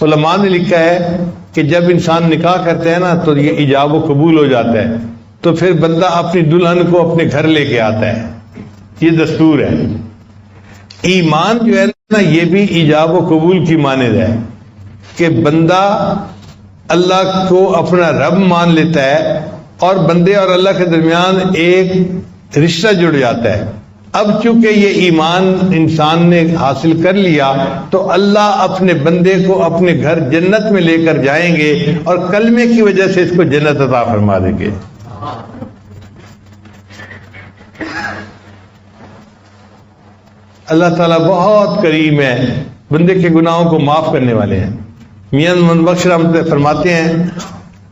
علماء نے لکھا ہے کہ جب انسان نکاح کرتے ہیں نا تو یہ ایجاب و قبول ہو جاتا ہے، تو پھر بندہ اپنی دلہن کو اپنے گھر لے کے آتا ہے، یہ دستور ہے۔ ایمان جو ہے نا یہ بھی ایجاب و قبول کی مانند ہے کہ بندہ اللہ کو اپنا رب مان لیتا ہے اور بندے اور اللہ کے درمیان ایک رشتہ جڑ جاتا ہے۔ اب چونکہ یہ ایمان انسان نے حاصل کر لیا تو اللہ اپنے بندے کو اپنے گھر جنت میں لے کر جائیں گے اور کلمے کی وجہ سے اس کو جنت عطا فرما دیں گے۔ اللہ تعالیٰ بہت کریم ہے، بندے کے گناہوں کو معاف کرنے والے ہیں۔ میاں محمد بخش رحمۃ اللہ فرماتے ہیں،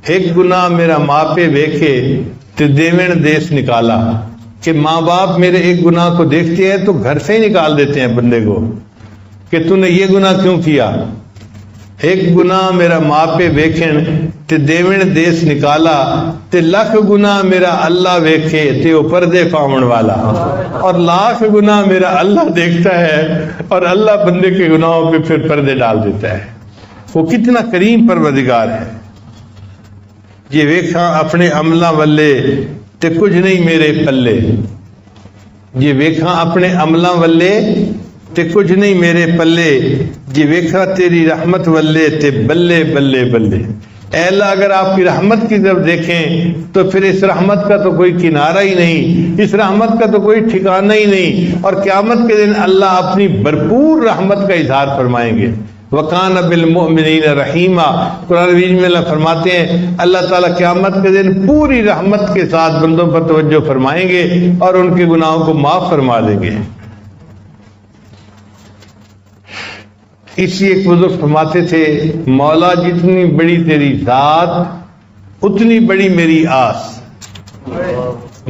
ایک گناہ میرا ماں پہ ویکھے تے دیوین دیس نکالا، کہ ماں باپ میرے ایک گناہ کو دیکھتے ہیں تو گھر سے ہی نکال دیتے ہیں بندے کو کہ تو نے یہ گناہ کیوں کیا۔ ایک گناہ میرا ماں پہ ویکھن تے دیوین دیس نکالا، تے لاکھ گناہ میرا اللہ ویکھے تے او پردے پاون والا، اور لاکھ گناہ میرا اللہ دیکھتا ہے اور اللہ بندے کے گناہوں پہ پھر پردے ڈال دیتا ہے۔ وہ کتنا کریم پروردگار ہے۔ یہ ویکھاں اپنے عملاں والے تے کچھ نہیں میرے پلے، یہ ویکھاں اپنے عملاں والے تے کچھ نہیں میرے پلے، یہ ویکھاں تیری رحمت والے تے بلے بلے بلے۔ اے اللہ اگر آپ کی رحمت کی طرف دیکھیں تو پھر اس رحمت کا تو کوئی کنارہ ہی نہیں، اس رحمت کا تو کوئی ٹھکانہ ہی نہیں، اور قیامت کے دن اللہ اپنی بھرپور رحمت کا اظہار فرمائیں گے۔ وَقَانَ بِالْمُؤْمِنِينَ رَحِيمًا، قرآن مجید میں اللہ فرماتے ہیں اللہ تعالیٰ قیامت کے دن پوری رحمت کے ساتھ بندوں پر توجہ فرمائیں گے اور ان کے گناہوں کو معاف فرما دیں گے۔ اسی ایک بزرگ فرماتے تھے، مولا جتنی بڑی تیری ذات اتنی بڑی میری آس،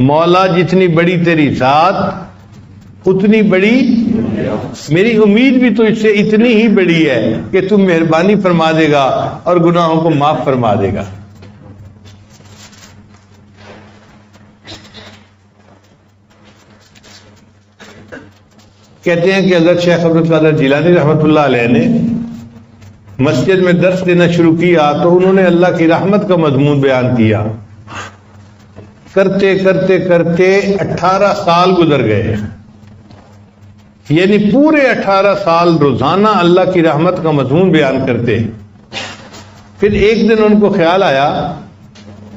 مولا جتنی بڑی تیری ذات اتنی بڑی میری امید بھی تو اس سے اتنی ہی بڑی ہے کہ تم مہربانی فرما دے گا اور گناہوں کو معاف فرما دے گا۔ کہتے ہیں کہ حضرت شیخ عبد القادر جیلانی رحمۃ اللہ علیہ نے مسجد میں درس دینا شروع کیا تو انہوں نے اللہ کی رحمت کا مضمون بیان کیا، کرتے کرتے کرتے 18 سال گزر گئے، یعنی پورے 18 سال روزانہ اللہ کی رحمت کا مضمون بیان کرتے۔ پھر ایک دن ان کو خیال آیا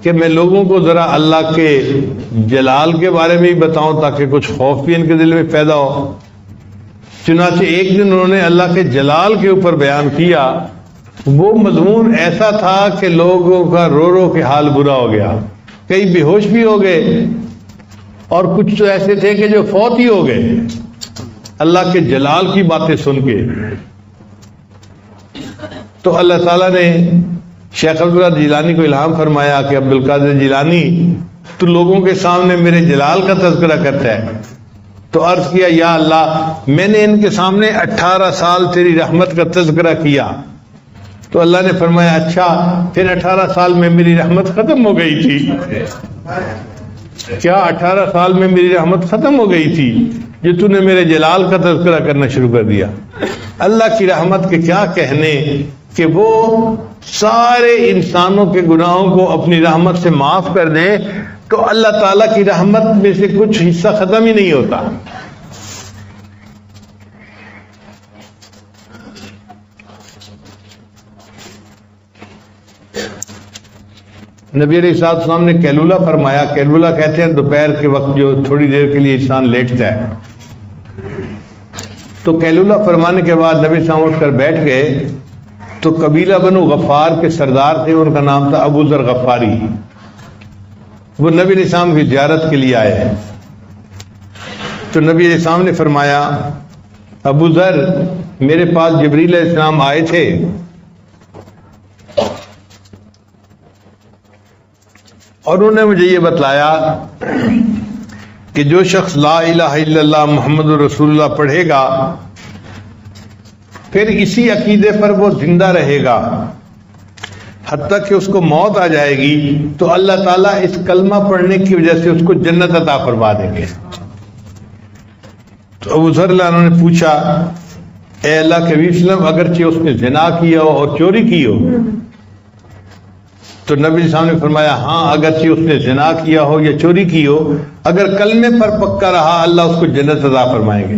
کہ میں لوگوں کو ذرا اللہ کے جلال کے بارے میں ہی بتاؤں تاکہ کچھ خوف بھی ان کے دل میں پیدا ہو۔ چنانچہ ایک دن انہوں نے اللہ کے جلال کے اوپر بیان کیا، وہ مضمون ایسا تھا کہ لوگوں کا رو رو کے حال برا ہو گیا، کئی بے ہوش بھی ہو گئے اور کچھ تو ایسے تھے کہ جو فوت ہی ہو گئے اللہ کے جلال کی باتیں سن کے۔ تو اللہ تعالیٰ نے شیخ عبد القادر جیلانی کو الہام فرمایا کہ عبد القادر جیلانی تو لوگوں کے سامنے میرے جلال کا تذکرہ کرتا ہے، تو عرض کیا یا اللہ میں نے ان کے سامنے 18 سال تیری رحمت کا تذکرہ کیا۔ تو اللہ نے فرمایا اچھا پھر 18 سال میں میری رحمت ختم ہو گئی تھی؟ کیا 18 سال میں میری رحمت ختم ہو گئی تھی جو تو نے میرے جلال کا تذکرہ کرنا شروع کر دیا؟ اللہ کی رحمت کے کیا کہنے کہ وہ سارے انسانوں کے گناہوں کو اپنی رحمت سے معاف کر دے، تو اللہ تعالیٰ کی رحمت میں سے کچھ حصہ ختم ہی نہیں ہوتا۔ نبی علیہ السلام نے کیلولہ فرمایا، کیلولہ کہتے ہیں دوپہر کے وقت جو تھوڑی دیر کے لیے انسان لیٹتا ہے، تو کیلولہ فرمانے کے بعد نبی صاحب اٹھ کر بیٹھ گئے تو قبیلہ بنو غفار کے سردار تھے، ان کا نام تھا ابو ذر غفاری، وہ نبی علیہ السلام کی زیارت کے لیے آئے۔ تو نبی علیہ السلام نے فرمایا ابو ذر میرے پاس جبریل علیہ السلام آئے تھے اور انہوں نے مجھے یہ بتلایا کہ جو شخص لا الہ الا اللہ محمد رسول اللہ پڑھے گا پھر اسی عقیدے پر وہ زندہ رہے گا حتیٰ کہ اس کو موت آ جائے گی تو اللہ تعالیٰ اس کلمہ پڑھنے کی وجہ سے اس کو جنت عطا فرما دیں گے۔ تو ابو ذر نے پوچھا اے اللہ کے نبی صلی اللہ علیہ وسلم اگرچہ اس نے زنا کیا ہو اور چوری کی ہو؟ تو نبی صلی اللہ علیہ وسلم نے فرمایا ہاں اگرچہ اس نے زنا کیا ہو یا چوری کی ہو، اگر کلمے پر پکا رہا اللہ اس کو جنت عطا فرمائیں گے۔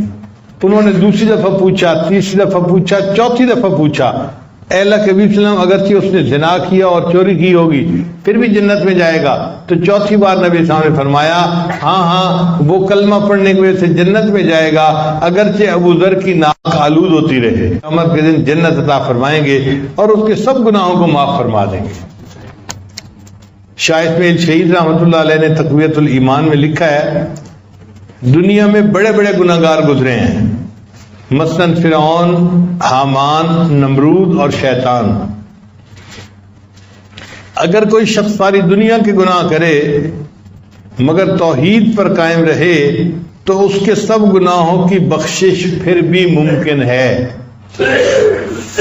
انہوں نے دوسری دفعہ پوچھا، تیسری دفعہ پوچھا، چوتھی دفعہ پوچھا اے اللہ کے نبی صلی اللہ علیہ وسلم اگرچہ اس نے زنا کیا اور چوری کی ہوگی پھر بھی جنت میں جائے گا؟ تو چوتھی بار نبی صلی اللہ علیہ وسلم نے فرمایا ہاں وہ کلمہ پڑھنے کی وجہ سے جنت میں جائے گا اگرچہ ابو ذر کی ناک آلود ہوتی رہے، قیامت کے دن جنت عطا فرمائیں گے اور اس کے سب گناہوں کو معاف فرما دیں گے۔ شاہ اسماعیل شہید رحمۃ اللہ علیہ نے تقویۃ الایمان میں لکھا ہے دنیا میں بڑے بڑے گناہگار گزرے ہیں، مثلاً فرعون، حامان، نمرود اور شیطان۔ اگر کوئی شخص ساری دنیا کے گناہ کرے مگر توحید پر قائم رہے تو اس کے سب گناہوں کی بخشش پھر بھی ممکن ہے۔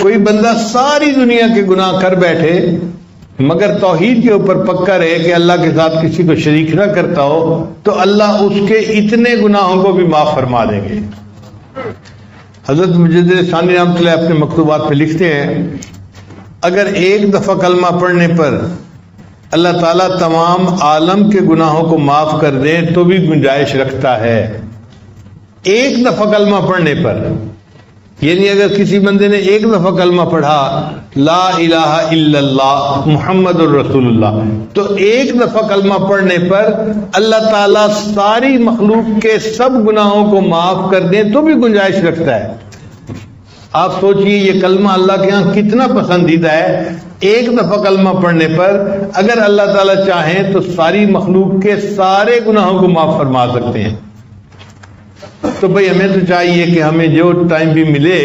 کوئی بندہ ساری دنیا کے گناہ کر بیٹھے مگر توحید کے اوپر پکا رہے کہ اللہ کے ساتھ کسی کو شریک نہ کرتا ہو تو اللہ اس کے اتنے گناہوں کو بھی معاف فرما دیں گے۔ حضرت مجدد ثانی رحمۃ اللہ اپنے مکتوبات میں لکھتے ہیں اگر ایک دفعہ کلمہ پڑھنے پر اللہ تعالیٰ تمام عالم کے گناہوں کو معاف کر دے تو بھی گنجائش رکھتا ہے۔ ایک دفعہ کلمہ پڑھنے پر، یعنی اگر کسی بندے نے ایک دفعہ کلمہ پڑھا لا الہ الا اللہ محمد الرسول اللہ، تو ایک دفعہ کلمہ پڑھنے پر اللہ تعالیٰ ساری مخلوق کے سب گناہوں کو معاف کر دیں تو بھی گنجائش رکھتا ہے۔ آپ سوچئے یہ کلمہ اللہ کے ہاں کتنا پسندیدہ ہے۔ ایک دفعہ کلمہ پڑھنے پر اگر اللہ تعالیٰ چاہیں تو ساری مخلوق کے سارے گناہوں کو معاف فرما سکتے ہیں۔ تو بھئی ہمیں تو چاہیے کہ ہمیں جو ٹائم بھی ملے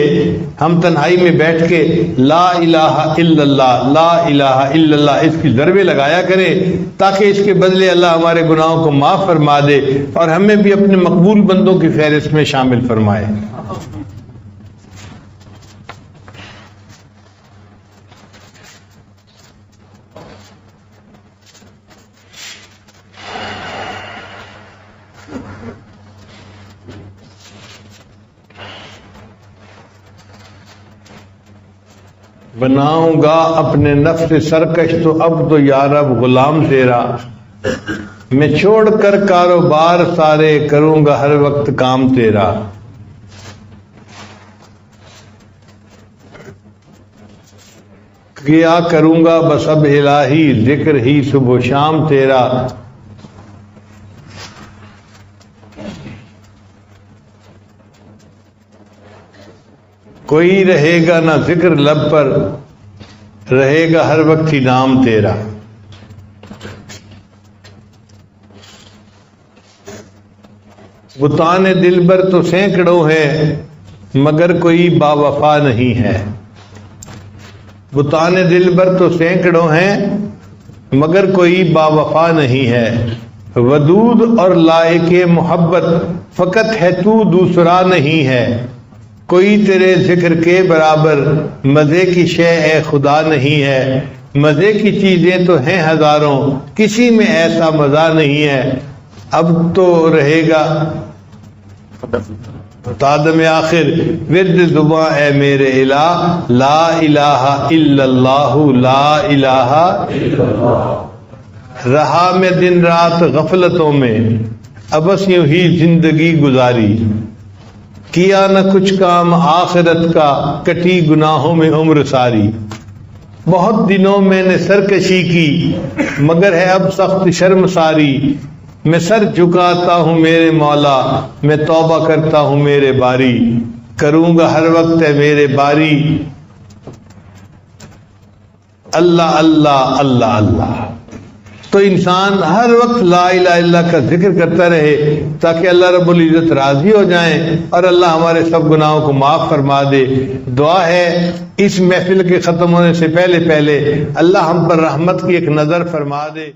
ہم تنہائی میں بیٹھ کے لا الہ الا اللہ لا الہ الا اللہ اس کی ضربیں لگایا کریں تاکہ اس کے بدلے اللہ ہمارے گناہوں کو معاف فرما دے اور ہمیں بھی اپنے مقبول بندوں کی فہرست میں شامل فرمائے۔ بناؤں گا اپنے نفس سرکش تو اب تو یارب غلام تیرا، میں چھوڑ کر کاروبار سارے کروں گا ہر وقت کام تیرا۔ کیا کروں گا بس اب الہی ذکر ہی صبح و شام تیرا۔ کوئی رہے گا نہ ذکر لب پر، رہے گا ہر وقت ہی نام تیرا۔ بتان دل بر تو سینکڑوں ہے مگر کوئی با وفا نہیں ہے۔ بتان دل بر تو سینکڑوں ہیں مگر کوئی با وفا نہیں ہے۔ ودود اور لائق محبت فقط ہے تو دوسرا نہیں ہے۔ کوئی تیرے ذکر کے برابر مزے کی شے اے خدا نہیں ہے۔ مزے کی چیزیں تو ہیں ہزاروں کسی میں ایسا مزہ نہیں ہے۔ اب تو رہے گا تادم آخر ورد زباں اے میرے الہ لا الہ الا اللہ لا الہ الا اللہ۔ رہا میں دن رات غفلتوں میں ابس یوں ہی زندگی گزاری۔ کیا نہ کچھ کام آخرت کا کٹی گناہوں میں عمر ساری۔ بہت دنوں میں نے سرکشی کی مگر ہے اب سخت شرمساری۔ میں سر جھکاتا ہوں میرے مولا میں توبہ کرتا ہوں میرے باری۔ کروں گا ہر وقت ہے میرے باری اللہ اللہ اللہ اللہ۔ تو انسان ہر وقت لا الہ الا اللہ کا ذکر کرتا رہے تاکہ اللہ رب العزت راضی ہو جائیں اور اللہ ہمارے سب گناہوں کو معاف فرما دے۔ دعا ہے اس محفل کے ختم ہونے سے پہلے اللہ ہم پر رحمت کی ایک نظر فرما دے۔